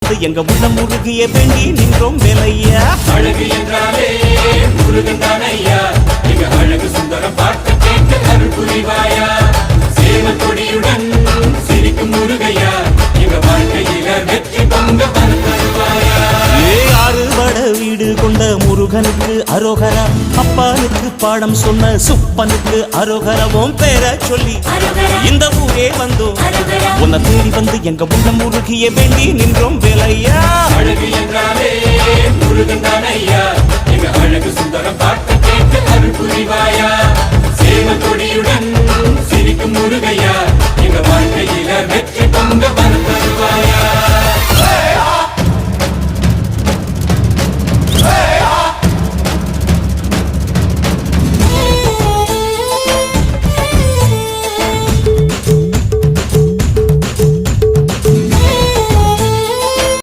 வந்து எங்க உள்ளம் முருகிய வேண்டி நின்றோம் வேலையா. அழகு என்றாலே முருகன் தானையா, எங்க அழகு சுந்தரம் பார்க்க கேட்க அருள் புரிவாயா. சேவல் கொடியுடன் சிரிக்கும் முருகையா, எங்க வாழ்க்கையில வெற்றி பொங்க தருவாயா. ஆறுபட வீடு கொண்ட முருகனுக்கு அரோகரா, அப்பானுக்கு பாடம் சொன்ன சுப்பனுக்கு அரோகரவும் பேர சொல்லி இந்த ஊரே வந்தோம் உன்னை தேடி வந்து எங்க உள்ளம் முருகிய வேண்டி நின்றோம் வேலை.